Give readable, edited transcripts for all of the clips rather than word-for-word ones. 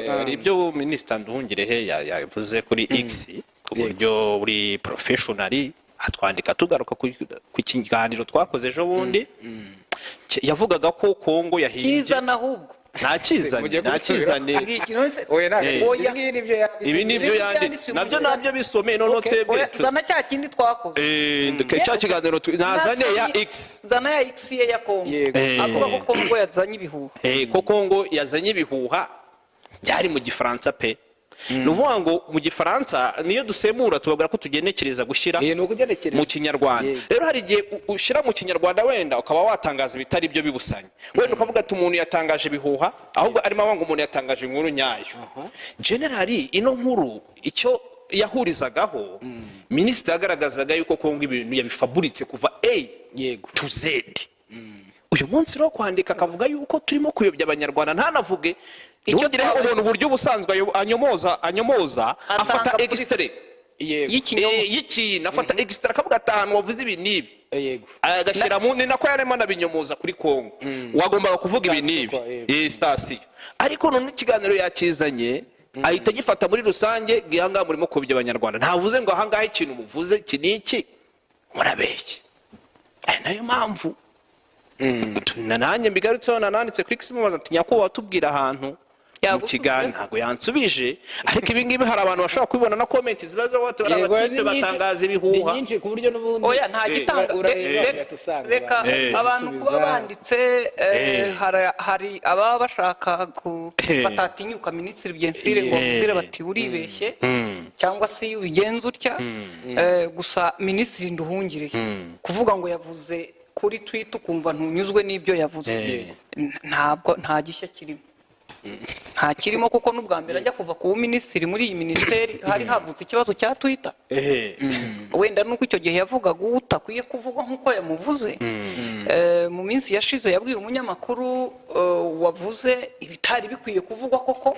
hari ibyo Minisitiri Nduhungirehe yavuze kuri X ku buryo buri professionally atwandika tugaruka ku kiganiro twakoze ejo bundi yavugaga ko Kongo yahinduye kizana ahubwo nakizane ibi nibyo yanditse nabyo bisomeye none twebwe zana cya kindi twakoze cya kiganiro nazane ya X zana ya X ya Kongo avuga ko Kongo yazanye ibihuha ko Kongo yazanye ibihuha byari mu Gifaransa pe nuvuga ngo mu Gifaransa niyo dusemura tubabwira ko tugenekereza gushira mu Kinyarwanda rero hari igihe ushira mu Kinyarwanda wenda ukaba watangaza ibitari byo bibusanye wenda ukavuga ati umuntu yatangaje ibihuha ahubwo arimo abanga umuntu yatangaje inkuru nyayo generally ino nkuru icyo yahurizagaho minisitiri agaragazaga yuko Kongo ibintu yabifaburitse kuva A to Z uyu munsi rero kwandika akavuga yuko turimo kuyobya abanyarwanda ntanavuge Nduhungirehe umuntu buryo busanzwe anyomoza afata extrait y'ikintu afata extrait akavuga atanu wavuze ibi nibi agashira mu ni nako yarema nabinyomoza kuri Kongo wagombaga kuvuga ibi nibi station ariko none ikiganiro yakizanye ahita gifata muri rusange gihanga murimo kubya abanyarwanda ntavuze ngo ahangahe ikintu muvuze kiniki murabeshye nayo mpamvu nananye mbigarutseho nananditse kuri X mubaza ati nyakubahwa tubwira ahantu mu kiganiro ntago yansubije ariko ibi ngibi hari abantu bashaka kubibona na comment zibazo bote barabatipe batangaza ibihuha nyinshi ku buryo n'ubundi oya nta gitanga reka abantu kuba banditse hari ababa bashaka batatinyuka minisitiri Byensire ngo bamubwire bati uribeshye cyangwa se ubigenza utya gusa minisitiri Nduhungirehe kuvuga ngo yavuze kuri tweet ukumva ntunyuzwe n'ibyo yavuze ntabwo nta gishya kirimo nta kirimo kuko n'ubwa mbere ajya kuva ku minisitiri muri iyi ministeri hari havutse ikibazo cya Twitter wenda nuko icyo gihe yavugaga utakwiye kuvuga nkuko yamuvuze mu minsi yashize yabwiye umunyamakuru wavuze ibitari bikwiye kuvugwa koko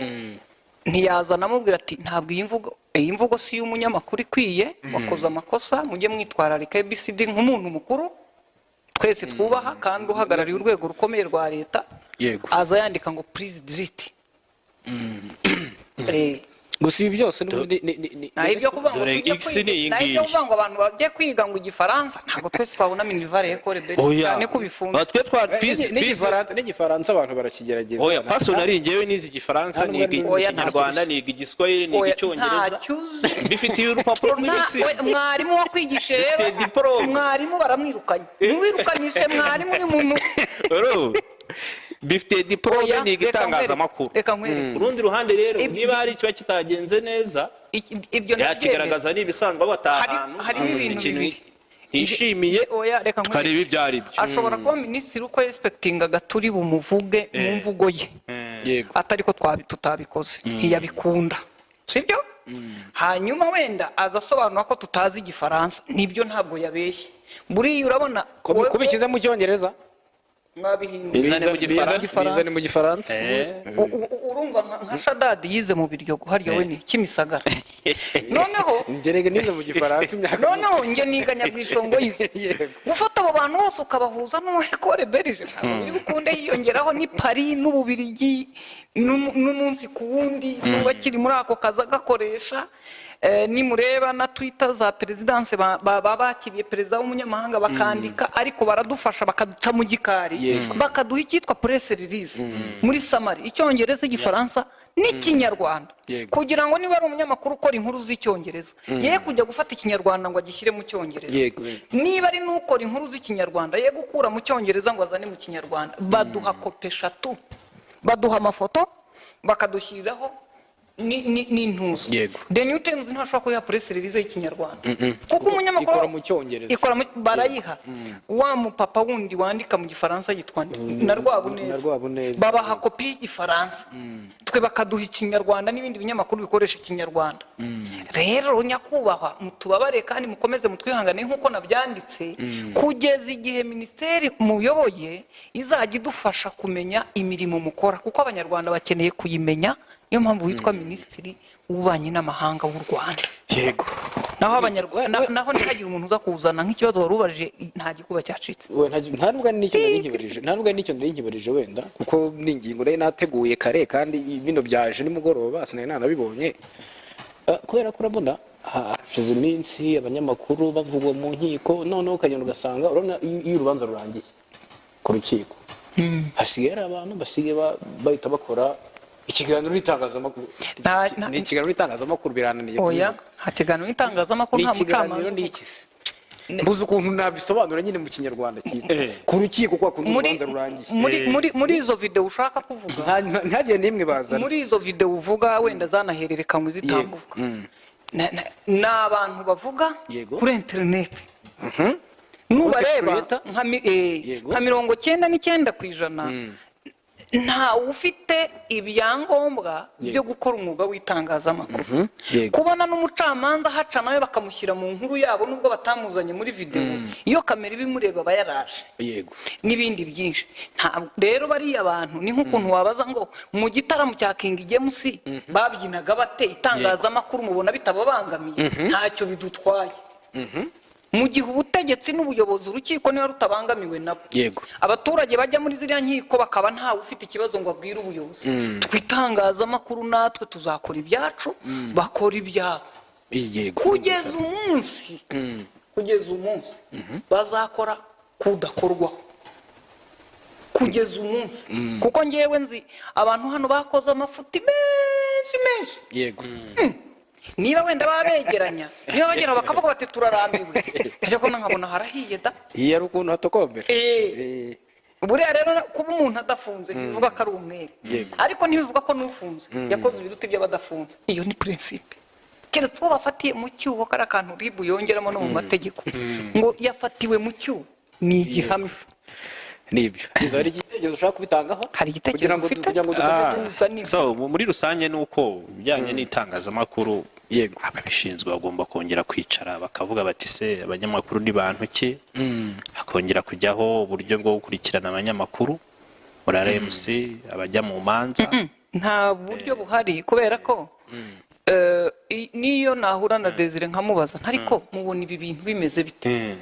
ntiyazana amubwira ati ntabwo iyi mvugo si y'umunyamakuru ikwiye wakoze amakosa mujye mwitwararika ABCD nk'umuntu mukuru twese twubaha kandi uhagarariye urwego rukomeye rwa leta aza yandika ngo please delete gusa ibi byose ibyo kuvuga ngo abantu bagiye kwiga ngo Igifaransa ntabwo twese twabona minivare y'ekole beri cyane ko bifunze n'igifaransa abantu barakigerageza oya personally ngewe nizi Igifaransa niga Ikinyarwanda niga Igiswahili niga Icyongereza bifitiye urupapuro rw'ibitsi mwarimu wo kwigisha rero mwarimu baramwirukanye ntiwirukanyishe mwarimu y'umuntu bifite diplome ni igitangazamakuru urundi ruhande rero niba hari ikiba kitagenze neza yakigaragaza nibisanzwe batahantu hari ikintu ishimiye twareba ibyari byo ashobora kuba minisitiri uko respectingaga turi bumuvuge mu mvugo ye atari ko tutabikoze ntiyabikunda sibyo hanyuma wenda azasobanura ko tutazi Igifaransa nibyo ntabwo yabeshye buriya urabona kubikiza mu Cyongereza bizane mu Gifaransa urumva nka Shadadi yize mu Biryogo hariya we ni Kimisagara noneho ngerege nize mu Gifaransa noneho nge niganya bwishongo yize gufata abo bantu bose ukabahuza n'ekole berije ntabwo bikunde hiyongeraho ni Paris n'Ububirigi n'umunsi ku wundi bakiri muri ako kaza gakoresha nimureba na Twitter za presidence bakiriye perezida w'umunyamahanga bakandika ariko baradufasha bakaduca mu gikari bakaduha icyitwa press release muri summary Icyongereza Igifaransa n'Ikinyarwanda kugira ngo niba ari umunyamakuru ukora inkuru z'Icyongereza ye kujya gufata Ikinyarwanda ngo agishyire mu Cyongereza niba ari n'ukora inkuru z'Ikinyarwanda ye gukura mu Cyongereza ngo azane mu Kinyarwanda baduha kopi 3 baduha amafoto bakadushyiriraho ni ntuzo the New Times ntashobora kuya press release y'Ikinyarwanda kuko umunyamakuru ikora mu Cyongereza ikora barayiha wa mupapa wundi wandika mu Gifaransa yitwa na Rwabuneza babaha kopi y'Igifaransa twe bakaduha Ikinyarwanda n'ibindi binyamakuru bikoresha Ikinyarwanda rero nyakubahwa mutubabare kandi mukomeze mutwihangane nkuko nabyanditse kugeza igihe ministeri muyoboye izajya idufasha kumenya imirimo mukora kuko abanyarwanda bakeneye kuyimenya niyo mpamvu witwa minisitiri w'ububanyi n'amahanga w'u Rwanda yego naho abanyarwanda naho ntihagire umuntu uza kuzana nk'ikibazo wari ubajije nta gikuba cyacitse nta nubwo n'icyo nari nkibarije wenda kuko n'ingingo nari nateguye kare kandi bino byaje nimugoroba sinari nanabibonye kubera ko urabona hashize iminsi abanyamakuru bavugwa mu nkiko noneho ukagenda ugasanga urabona iyo urubanza rurangiye ku rukiko hasigaye abantu basigaye bahita bakora ikiganiro n'itangazamakuru ni ikiganiro n'itangazamakuru birananiye oya nta kiganiro n'itangazamakuru nta mucamanza mbuze ukuntu nabisobanura nyine mu kinyarwanda cyiza ku rukiko kwa kundi urubanza rurangiye muri izo video ushaka kuvuga ntagiye n'imwe bazana muri izo video uvuga wenda zanahererekanywe zitambuka ni abantu bavuga kuri interineti nubareba nka 99% nta ufite ibyangombwa byo gukora umwuga w'itangazamakuru kubona n'umucamanza haca nawe bakamushyira mu nkuru yabo nubwo batamuzanye muri video iyo kamera ibimureba bayaraje n'ibindi byinshi rero bariya abantu ni nk'ukuntu wabaza ngo mu gitaramo cya King James babyinaga bate itangazamakuru mubona bitababangamiye ntacyo bidutwaye mu gihe ubutegetsi n'ubuyobozi urukiko niba rutabangamiwe nabo abaturage bajya muri ziriya nkiko bakaba ntawe ufite ikibazo ngo abwire ubuyobozi twitangazamakuru natwe tuzakora ibyacu bakora ibyabo kugeza umunsi bazakora kudakorwaho kugeza umunsi kuko ngewe nzi abantu hano bakoze amafuti menshi niba wenda babegeranya niba bagera bakavuga bati turarambiwe ariko nkabona harahiye da iyo ari ukuntu hatokombera buriya rero kuba umuntu adafunze bivuga ko ari umwere ariko ntibivuga ko n'ufunze yakoze ibiruta by'abadafunze iyo ni principe keretse uwo bafatiye mu cyuho kari akantu ribu yongeramo no mu mategeko ngo yafatiwe mu cyuho ni igihamya nibyo hari igitekerezo ushaka kubitangaho hari igitekerezo ufite muri rusange ni uko bijyanye n'itangazamakuru ababishinzwe bagomba kongera kwicara bakavuga bati se abanyamakuru ni bantu ki hakongera kujyaho uburyo bwo gukurikirana abanyamakuru muri RMC abajya mu manza nta buryo buhari kubera ko niyo nahura na Desire nkamubaza ariko mubona ibi bintu bimeze bite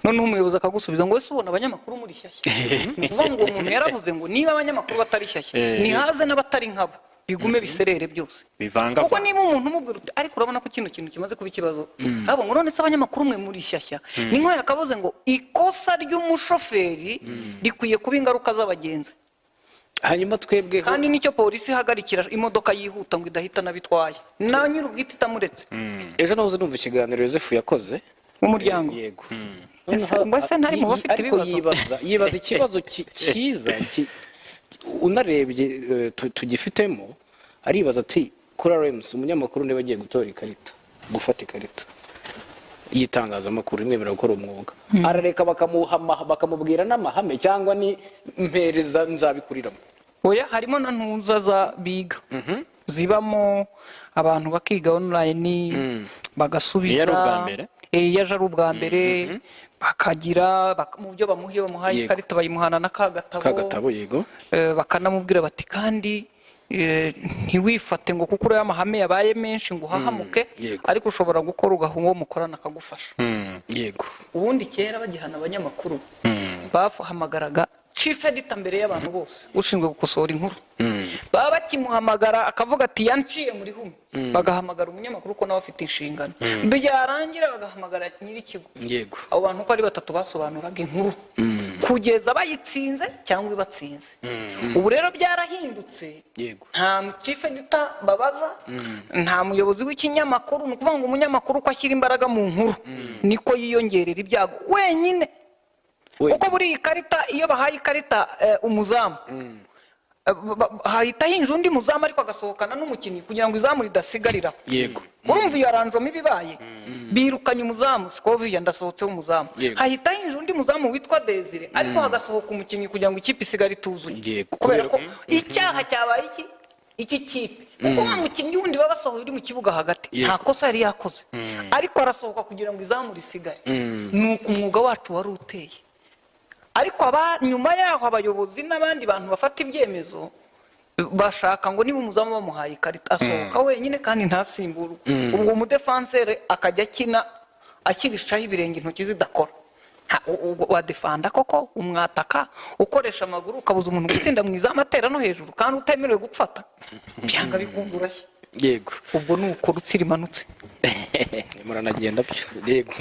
noneho umuyobozi akagusubiza ngo wese ubona abanyamakuru muri shyashya uvuga ngo umuntu yaravuze ngo niba abanyamakuru batari shyashya nihaze n'abatari nkabo bigume biserere byose kuko niba umuntu umubwira uti ariko urabona ko kino kintu kimaze kuba ikibazo abo ngo none se abanyamakuru mwe muri shyashya ni nko yakavuze ngo ikosa ry'umushoferi rikwiye kuba ingaruka z'abagenzi hanyuma twebweho kandi nicyo polisi ihagarikira imodoka yihuta ngo idahita nabitwaye na nyir'ubwite itamuretse ejo nahoze numva ikiganiro Yozefu yakoze umuryango yego mbese ntari mu bafite ibibazo yibaza ikibazo cyiza unarebye tugifitemo aribaza ati kuri RMC umunyamakuru niba agiye gufata ikarita yitangazamakuru imwemerera gukora umwuga arareka bakamubwira n'amahame cyangwa ni mpereza nzabikuriramo oya harimo na ntuza za biga zibamo abantu bakiga online bagasubiza yaje ari ubwa mbere bakagira mu byo bamuhaye ikarita bayimuhana na kagatabo yego bakanamubwira bati kandi ntiwifate ngo kuko uriya mahame yabaye menshi ngo uhahamuke ariko ushobora gukora uwo mukorana akagufasha yego ubundi kera bagihana abanyamakuru bahamagaraga chief editor mbere y'abantu bose ushinzwe gukosora inkuru baba bakimuhamagara akavuga ati yanciye muri humwe bagahamagara umunyamakuru ko nawe afite inshingano byarangira bagahamagara nyir'ikigo yego abo bantu ko ari batatu basobanuraga inkuru kugeza bayitsinze cyangwa ibatsinze ubu rero byarahindutse nta chief editor babaza nta muyobozi w'ikinyamakuru ni ukuvuga ngo umunyamakuru ko ashyira imbaraga mu nkuru niko yiyongerera ibyago wenyine uko buri ikarita iyo bahaye ikarita umuzamu hahita hinja undi muzamu ariko agasohokana n'umukinnyi kugira ngo izamu ridasigariraho yego urumva iyo aranjoma ibibaye birukanye umuzamu Scovia ndasohotseho umuzamu hahita hinja undi muzamu witwa Desire ariko hagasohoka umukinnyi kugira ngo ikipe isigare ituzuye kubera ko icyaha cyabaye iki kipe kuko wa mukinnyi wundi baba basohoye uri mu kibuga hagati nta kosa yari yakoze ariko arasohoka kugira ngo izamu risigare nuko umwuga wacu wari uteye ariko nyuma yaho abayobozi n'abandi bantu bafata ibyemezo bashaka ngo niba umuzamu bamuhaye ikarita asohoka wenyine kandi ntasimburwe ubwo umudefansere akajya akina ashyirishaho ibirenge intoki zidakora wadefanda koko umwataka ukoresha amaguru ukabuza umuntu gutsinda mu izamu atera no hejuru kandi utemerewe gufata byanga bikunda urashye yego ubwo ni uko rutsira imanutse muranagenda byo yego